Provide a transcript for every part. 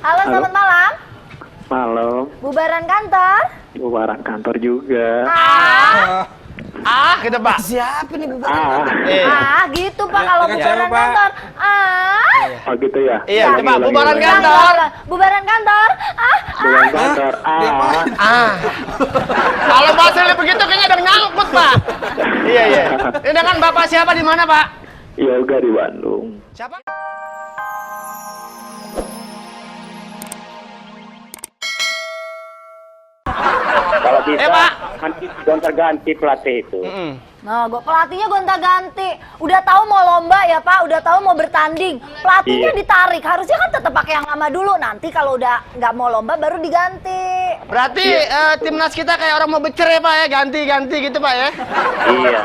Halo, selamat malam. Malam. Bubaran kantor? Bubaran kantor juga. Gitu Pak. Siapa nih bubaran? Gitu Pak kalau bubaran kantor. Oh gitu ya? Iya, Ulangi, coba ulangi, bubaran ulangi. kantor. Bubaran kantor. Bubaran kantor. Kalau bahasanya begitu kayaknya ada nyangkut Pak. Iya. Ini dengan Bapak siapa di mana Pak? Yoga di Bandung. Siapa? Kalau bisa, Pak. nanti gonta-ganti pelatih itu. Nah, pelatihnya gonta-ganti. Udah tahu mau lomba ya Pak, udah tahu mau bertanding. Pelatihnya Iya. ditarik. Harusnya kan tetap pakai yang lama dulu. Nanti kalau udah nggak mau lomba baru diganti. Berarti timnas kita kayak orang mau bercerai Pak ya, ganti-ganti gitu Pak ya? Iya.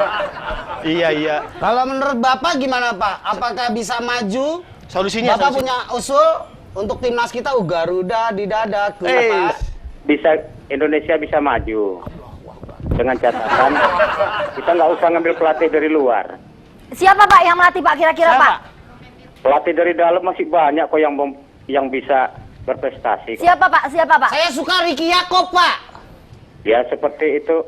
Iya. Kalau menurut Bapak gimana Pak? Apakah bisa maju? Solusinya Bapak punya usul untuk timnas kita Garuda di dada Pak? Bisa Indonesia bisa maju. Dengan catatan, kita nggak usah ngambil pelatih dari luar. Siapa Pak yang melatih Pak kira-kira Siapa? Pak? Pelatih dari dalam masih banyak kok yang bisa berprestasi. Siapa Pak? Siapa Pak? Saya suka Ricky Yakob Pak. Ya seperti itu,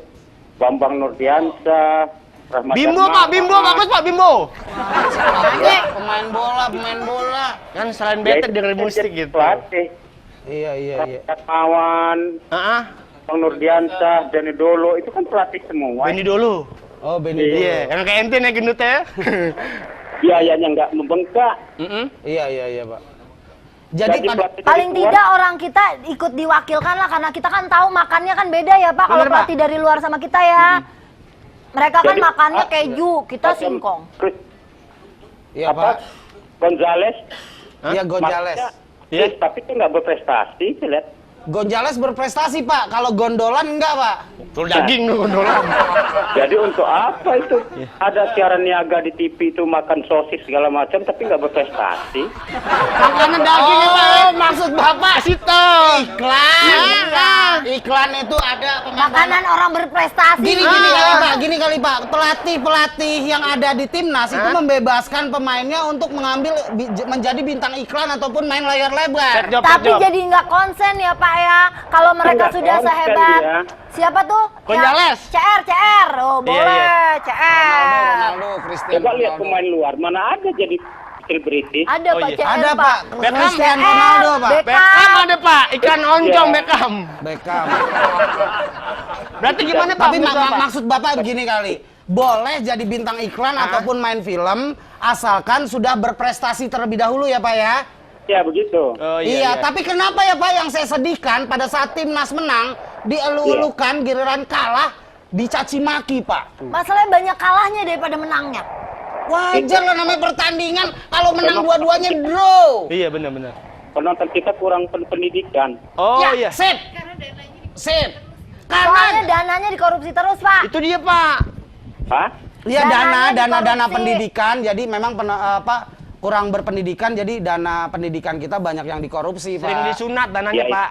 Bambang Nurdiansyah, Rahmat Bimbo Darmawan. Pak, Bimbo bagus Pak, Bimbo. Pemain bola. Kan selain bete dengerin musik gitu. Pelatih, Iya. Rahmat Darmawan, Bang Nurdiansyah, Dani Dolo, itu kan pelatih semua. Benny dulu. Oh, Benny dulu. Iya, yang kayak ente nih gendut ya. Biayanya nggak membengkak. Iya, Pak. Jadi pelatih dari Paling luar, tidak orang kita ikut diwakilkan lah karena kita kan tahu makannya kan beda ya Pak kalau Bener, Pak. pelatih dari luar sama kita ya. Mereka kan Jadi, makannya keju, kita macam singkong. Iya, apa? Pak. Gonzales, Iya, Gonzales. Iya. Tapi itu nggak berprestasi, saya lihat. Gonzales berprestasi, Pak. Kalau Gondolan enggak, Pak. Telur daging tuh gondolan. Jadi untuk apa itu? Ada siaran niaga di TV itu makan sosis segala macam, tapi nggak berprestasi. Makanan daging ya Pak. Oh, maksud Bapak Situ. iklan. Iklan itu ada Makanan orang berprestasi. Gini kali Pak. Pelatih yang ada di timnas itu membebaskan pemainnya untuk mengambil menjadi bintang iklan ataupun main layar lebar. Tapi jadi nggak konsen ya Pak ya. Kalau mereka Nggak sudah konsen sehebat. dia. Siapa tuh? Gonzales. CR. Oh, boleh. CR. Ronaldo, Cristiano Coba lihat Ronaldo. pemain luar, mana ada jadi selebriti. Ada Oh, Pak iya. CR, Ada Pak. Beckham. Cristiano Ronaldo, Pak. Beckham ada Pak, ikan oncom Iya. Beckham. Beckham. Berarti gimana Pak? Tapi menurut Bapak? maksud Bapak begini kali. Boleh jadi bintang iklan ataupun main film asalkan sudah berprestasi terlebih dahulu ya Pak ya. Ya begitu. Oh, Iya, tapi kenapa ya Pak yang saya sedihkan pada saat timnas menang dielu-elukan giliran kalah dicaci maki Pak. Masalahnya banyak kalahnya daripada menangnya. Wajar lah namanya pertandingan kalau menang dua-duanya draw. Iya benar. Penonton kita kurang pendidikan. Oh Ya, iya. sip. Soalnya Karena dananya dikorupsi terus Pak. Itu dia Pak. Hah? ya Dananya dana dikorupsi. pendidikan jadi memang kurang berpendidikan jadi dana pendidikan kita banyak yang dikorupsi Pak. Sering disunat dananya Iya, iya. Pak.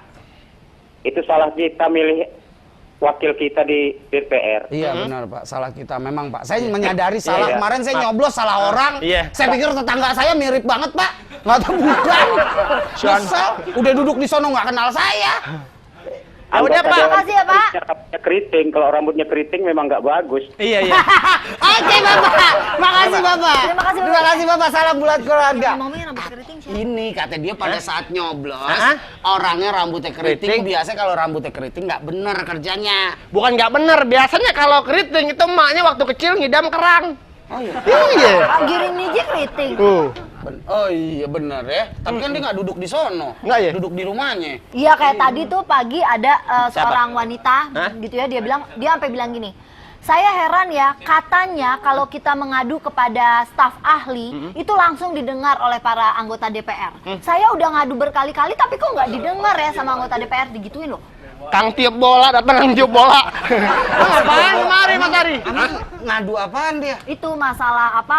Itu salah kita milih wakil kita di DPR. Iya benar Pak, salah kita memang Pak. Saya menyadari salah Iya. kemarin saya nyoblos salah orang. Iya. Saya pikir tetangga saya mirip banget Pak. Nggak tahu bukan. Nyesel, udah duduk di sono nggak kenal saya. Udah, Pak. Makasih ya, Pak. Rambutnya keriting, kalau rambutnya keriting memang nggak bagus. Iya. Oke Bapak, makasih Bapak. Terima kasih, Bapak. Terima kasih Bapak, salam bulat keluarga. Ngomongin rambut keriting siapa? Ini kata dia pada saat nyoblos, Hah? orangnya rambutnya keriting. Keriting? Biasanya kalau rambutnya keriting nggak bener kerjanya. Bukan nggak bener, biasanya kalau keriting itu emaknya waktu kecil ngidam kerang. Oh iya. Iya. Pak Giring Niji keriting. Oh iya bener ya. Tapi kan dia nggak duduk di sono. Nggak ya? Duduk di rumahnya. Iya kayak tadi tuh pagi ada seorang wanita Hah? gitu ya, dia sampai bilang gini. Saya heran ya, katanya kalau kita mengadu kepada staf ahli itu langsung didengar oleh para anggota DPR. Saya udah ngadu berkali-kali tapi kok nggak didengar ya sama anggota DPR, digituin loh. Kang tiup bola datang tiup bola. Apaan kemari Mas Ari? Emang ngadu apaan dia? Itu masalah apa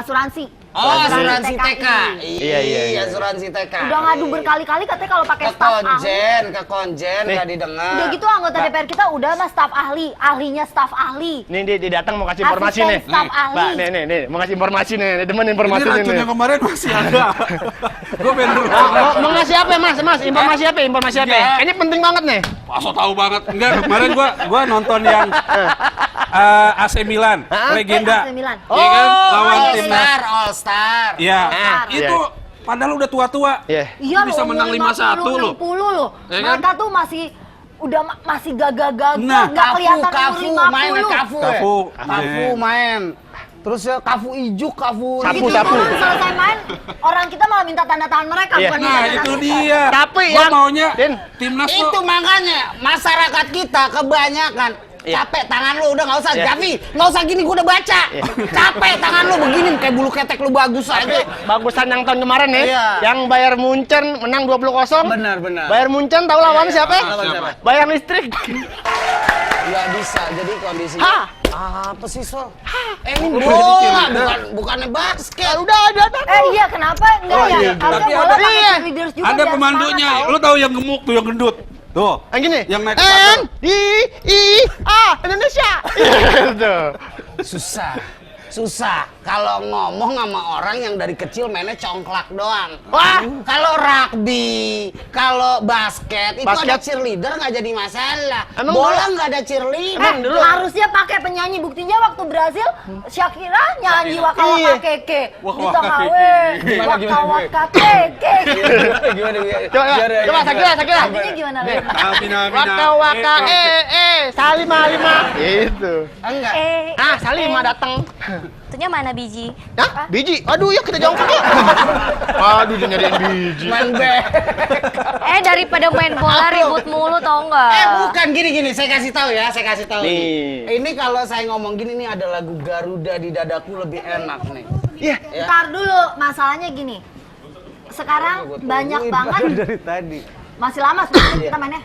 asuransi. Oh, asuransi TK. Iya. Asuransi TK. Udah ngadu berkali-kali katanya kalau pakai staf ahli. Ke konjen nggak didengar. Udah gitu anggota DPR kita udah mah staf ahli, ahlinya staf ahli. Nih dia datang mau kasih informasi Asisten nih. staf ahli. Mbak, nih mau kasih informasi nih. Demen informasi Ini nih. racun yang kemarin masih ada. Gue bener. Mau ngasih apa Mas? Informasi apa? Informasi apa? Ini penting banget nih. So tahu banget. Enggak, kemarin gua nonton yang AC Milan, legenda. AC Milan. Iya kan? Lawan iya, timnas. All Star. Iya. All-Star. Itu padahal udah tua-tua. Iya. Iya Bisa loh, menang umur 5-1 loh. 60 loh. Ya kan? Mereka tuh masih gagah-gagah, Nah, nggak kelihatan Kafu umur 50. main Kafu. Kafu. Main. Terus ya Kafu ijuk, Kafu. Sapu. Gitu turun selesai main, orang kita malah minta tanda tangan mereka, Iya. bukan minta Nah, tanda itu tangan. dia. Tapi Gua yang- maunya Din. timnas Itu tuh makanya masyarakat kita kebanyakan capek tangan lu udah nggak usah Javi, nggak usah gini gua udah baca. Capek tangan lu begini kayak bulu ketek lu bagus aja. Bagusan yang tahun kemarin nih. Iya. Yang Bayern Munchen menang 20-0. Benar. Bayern Munchen tahu lawan siapa? siapa? Bayern Listrik. Nggak bisa jadi kondisinya. Hah? Apa sih Sol? Ini bola bukannya basket. Udah. Iya, kenapa enggak ya? iya. Harusnya Tapi bola ada- pakai Iya. cheerleaders juga. ada biar pemandunya. semangat, Lo tahu yang gemuk tuh, yang gendut. Tuh. Yang gini. Yang naik N-I-I-A Indonesia. Gitu. Susah kalau ngomong sama orang yang dari kecil mainnya congklak doang. Wah. Kalau rugby, kalau basket, itu ada Basket. cheerleader nggak jadi masalah. Emang Bola dulu- nggak ada cheerleader. Emang dulu- harusnya pakai penyanyi. Buktinya waktu Brazil Shakira nyanyi Waka Waka Iya. Keke Waka di tengah Waka Waka Waka Keke. Gimana? Coba Sakira. Artinya gimana, Len? Waka Salima. Gitu. Enggak. Salima datang. Itunya mana biji? Hah? Biji? Aduh, yuk kita jongkok yuk. Aduh, dia nyariin biji. Main bek. Daripada main bola ribut mulu tau nggak? Bukan gini, saya kasih tahu ya, Nih. Ini kalau saya ngomong gini nih ada lagu Garuda di dadaku lebih enak nih. Iya. Ntar dulu, masalahnya gini. Sekarang banyak banget. Dari tadi. Masih lama sebenarnya kita mainnya.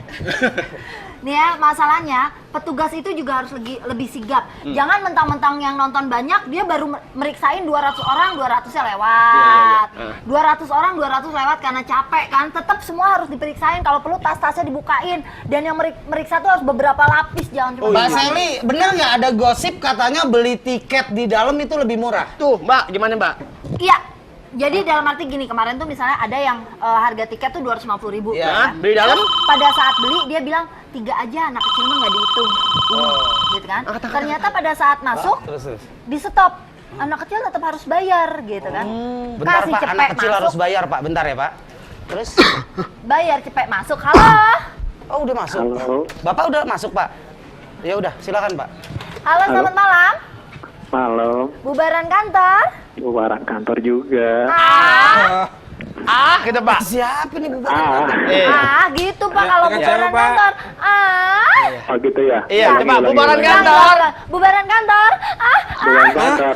Nih ya, masalahnya petugas itu juga harus lebih sigap. Jangan mentang-mentang yang nonton banyak, dia baru meriksain 200 orang, 200-nya lewat. 200 orang, 200 lewat karena capek kan. Tetap semua harus diperiksain, kalau perlu tas-tasnya dibukain. Dan yang meriksa tuh harus beberapa lapis, jangan cuma Mbak satu. Sally, bener nggak ada gosip katanya beli tiket di dalam itu lebih murah? Tuh, Mbak, gimana, Mbak? Iya. Jadi dalam arti gini, kemarin tuh misalnya ada yang harga tiket tuh 250.000. Iya. Hah? Beli dalam? Pada saat beli dia bilang 3 aja, anak kecil mah nggak dihitung. Gitu kan. Ternyata pada saat masuk Terus. di stop, anak kecil tetap harus bayar gitu kan. Bentar Kasih Pak, cepet anak kecil masuk, harus bayar Pak, bentar ya Pak. Terus? bayar cepet masuk. Halo. Oh udah masuk. Halo. Bapak udah masuk Pak. Ya udah, silakan Pak. Halo, selamat malam. Malam. Bubaran kantor. Bubaran kantor juga. Gitu, Pak. Siapa nih bukan? Gitu Pak kalau dengan bubaran siapa, Pak? kantor. Oh gitu ya? Iya, Ulangi, coba ulangi, bubaran ulangi. kantor. Bubaran kantor. Bubaran kantor.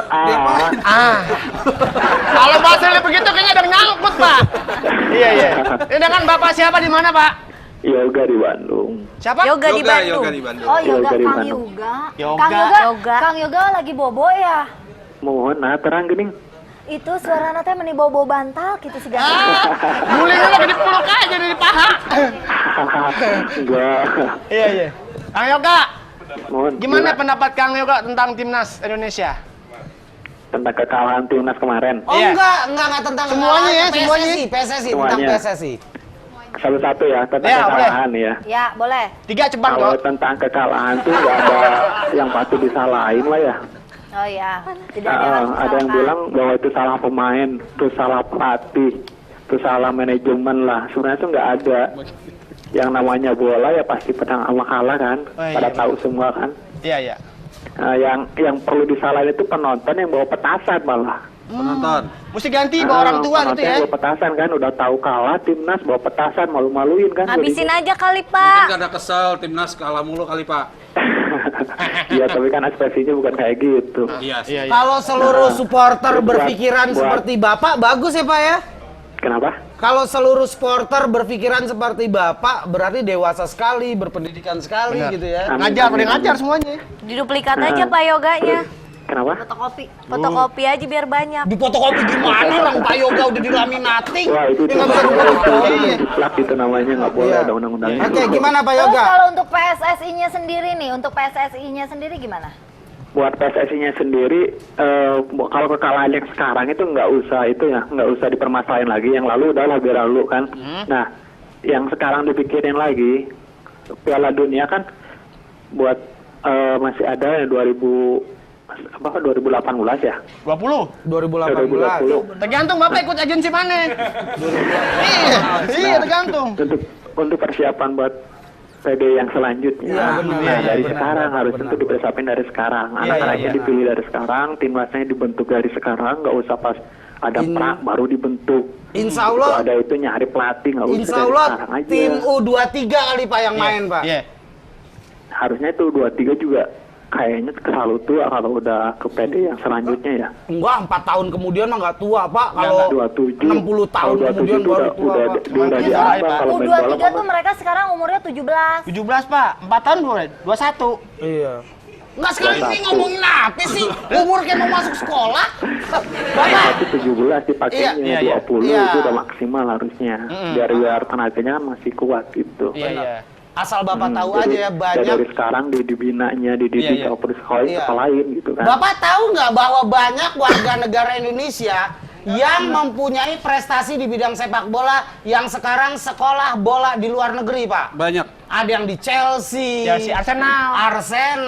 Kalau bahasa begitu kayaknya ada yang nyangkut, Pak. Iya. Ini dengan Bapak siapa di mana, Pak? Yoga di Bandung. Siapa? Yoga di Bandung. Yoga di Bandung. Oh, yoga, Yoga di Kang Bandung. Yoga. Kang Yoga lagi bobo ya? Mohon terang gini. Itu suara nanti meni bobo bantal gitu sih guys. Gulingnya lagi dipeluk aja di paha. Enggak. Iya. Kang Yoga, Mohon. gimana pendapat Kang Yoga tentang timnas Indonesia? Tentang kekalahan timnas kemarin? Oh Iya. enggak tentang Semuanya ya, PSSI, semuanya. PSSI tentang Semuanya. PSSI. Satu-satu ya, tentang Ya, kekalahan ya. Ya, boleh. 3 cepat, Kalau kok. tentang kekalahan tuh nggak ada yang patut disalahin lah ya. Oh ya, tidak ada yang harus Ada yang disalahkan. bilang bahwa itu salah pemain, itu salah pelatih, itu salah manajemen lah. Sebenarnya tuh nggak ada. Yang namanya bola ya pasti pedang sama kalah kan. Oh, iya, Pada iya. tahu semua kan. Iya. Yang perlu disalahin itu penonton yang bawa petasan malah. Penonton. Mesti ganti bawa orang tua gitu Penonton ya. yang bawa petasan kan, udah tahu kalah timnas bawa petasan malu-maluin kan. Habisin jadinya. aja kali Mungkin Pak. karena kesel timnas kalah mulu kali Pak. Iya tapi kan ekspresinya bukan kayak gitu. Iya sih. Iya. Kalau seluruh supporter buat- berpikiran buat- seperti Bapak, bagus ya Pak ya? Kenapa? Kalau seluruh supporter berpikiran seperti Bapak, berarti dewasa sekali, berpendidikan sekali Benar. gitu ya. Amin, Ngajar, amin, ngajar amin. semuanya. Diduplikat aja Pak yoganya. Kenapa? Fotokopi aja biar banyak. Di fotokopi gimana orang Pak Yoga udah dilaminating? Wah itu Dia nggak bisa difotokopi. Plat itu namanya nggak boleh Iya. ada undang-undangnya. Oke, gimana Pak Terus Yoga? kalau untuk PSSI-nya sendiri nih, untuk PSSI-nya sendiri gimana? Buat PSSI-nya sendiri, kalau kekalahan yang sekarang itu nggak usah dipermasalahin lagi. Yang lalu udahlah biar lalu kan. Nah, yang sekarang dipikirin lagi, Piala Dunia kan buat masih ada yang 2018 ya? 20. 2018. Tergantung Bapak ikut agensi mana. Iya, tergantung. Untuk persiapan buat PD yang selanjutnya. Iya, benar. Nah, Iya, dari benar, sekarang benar, harus benar. tentu dipersiapin dari sekarang. Anak-anaknya iya. dipilih dari sekarang, timnasnya dibentuk dari sekarang, nggak usah pas ada pra baru dibentuk. Insya Allah- Begitu ada itu nyari pelatih, nggak usah Insya dari Allah sekarang aja. tim U23 kali Pak yang main Pak. Iya. Harusnya itu 23 juga kayaknya selalu tua kalau udah ke PD yang selanjutnya ya. Enggak, 4 tahun kemudian mah nggak tua Pak. Kalau 27. 60 tahun Kalau kemudian 27 baru tua udah Pak. diambang kalau main bola. U23 tuh mereka sekarang umurnya 17. 17, Pak. 4 tahun boleh. 21. Iya. Enggak sekarang ini ngomongin apa sih? Umur kayak mau masuk sekolah. Tapi 17 dipakainya Iya, iya. 20 Iya. itu udah maksimal harusnya. Biar tenaganya kan masih kuat gitu. Iya, iya. Asal Bapak tahu Jadi, aja ya banyak. dari sekarang dibinanya, dididik Iya, iya. ataupun di sekolah Iya. lain gitu kan. Bapak tahu nggak bahwa banyak warga negara Indonesia yang mempunyai prestasi di bidang sepak bola yang sekarang sekolah bola di luar negeri, Pak? Banyak. Ada yang di Chelsea, Chelsea, Arsenal,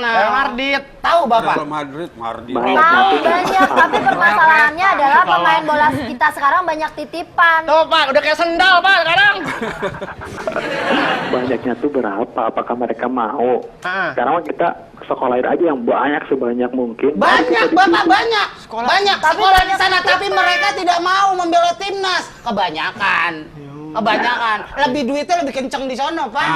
Real Madrid. Tahu Bapak? Real Madrid, Mardi. Banyak. Tahu banyak, tapi permasalahannya adalah pemain bola kita sekarang banyak titipan. Tuh, Pak, udah kayak sendal, Pak, sekarang. Banyaknya tuh berapa? Apakah mereka mau? Ah. Sekarang kita sekolahin aja yang banyak sebanyak mungkin. Banyak, Bapak, banyak. Banyak Tapi sekolah di banyak sana, tapi mereka tidak mau membela timnas. Kebanyakan. Lebih duitnya lebih kenceng di sono, Pak.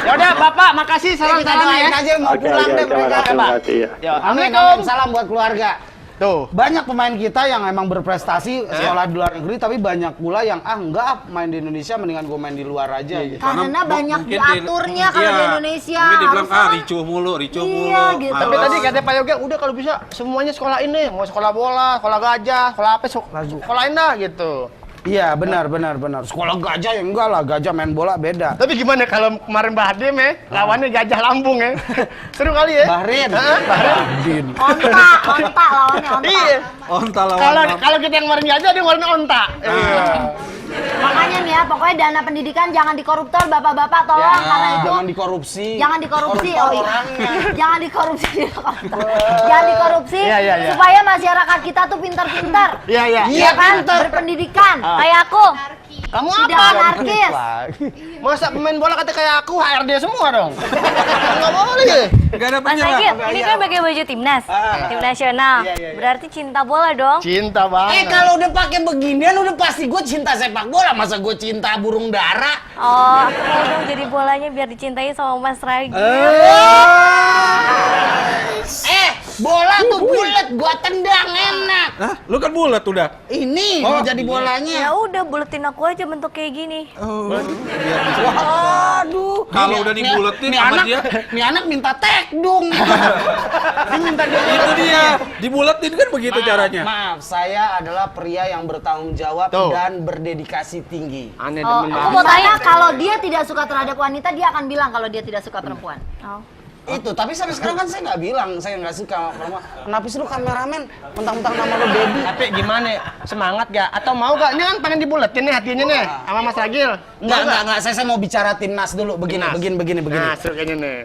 Ya udah, Bapak, makasih Kita salam-salamnya doain ya. aja mau Oke, pulang oke, deh mereka. terima kasih ya. Ya, Amin, Assalamualaikum. amin. Salam buat keluarga. Tuh. Banyak pemain kita yang emang berprestasi sekolah di luar negeri, tapi banyak pula yang enggak main di Indonesia, mendingan gue main di luar aja. Gitu. Karena banyak mungkin diaturnya kalau iya, di Indonesia. Mungkin dibilang, Harusnya kan- ricuh mulu. Iya, gitu. Tapi tadi kata Pak Yoga, udah kalau bisa semuanya sekolah ini, mau sekolah bola, sekolah gajah, sekolah apa, sekolahin dah gitu. Iya, benar. Sekolah gajah ya enggak lah, gajah main bola beda. Tapi gimana kalau kemarin Bahdim ya, lawannya gajah lambung ya? Seru kali ya? Bahrin. Hah? Onta lawannya onta. Iya. Onta lawan. Kalau kita yang kemarin gajah, dia ngeluarin onta. Iya. Makanya nih ya, pokoknya dana pendidikan jangan dikoruptor, bapak-bapak tolong karena itu Jangan dikorupsi. jangan dikorupsi. Koruptor Oh iya. orangnya. Jangan dikorupsi. Jangan dikorupsi Iya, iya, iya. supaya masyarakat kita tuh pintar-pintar. Iya, iya. Iya kan? Berpendidikan. Kayak aku. Kamu Tidak apa? anarkis. Masa pemain bola kata kayak aku, HRD semua dong? Nggak boleh. Gak ada Mas penyerang. Agil, ini kan pakai baju timnas, tim nasional. Berarti cinta bola dong. Cinta banget. Kalau udah pakai beginian udah pasti gue cinta sepak bola, masa gue cinta burung dara? Oh, aku mau dong jadi bolanya biar dicintai sama Mas Ragi. Bola tuh bulat, gua tendang enak. Hah? Lu kan bulat udah. Ini mau jadi bolanya. Ya udah buletin aku aja bentuk kayak gini. Waduh. Kalau udah dibuletin nih sama anak, dia. nih anak minta tekdung. Itu dia. Dibuletin kan begitu caranya. Maaf, saya adalah pria yang bertanggung jawab Tuh. dan berdedikasi tinggi. Aneh Oh, demen aku banget. mau tanya kalau dia tidak suka terhadap wanita, dia akan bilang kalau dia tidak suka perempuan. Oh. Itu, tapi sampai sekarang kan saya nggak bilang saya nggak suka sama perempuan. Kenapa sih lu kameramen mentang-mentang nama lu baby? Tapi gimana? Semangat gak? Atau mau gak? Ini kan pengen dibuletin nih hatinya nih sama Mas Agil. Enggak, saya mau bicara timnas dulu. Begini. Nah, seru kayaknya nih.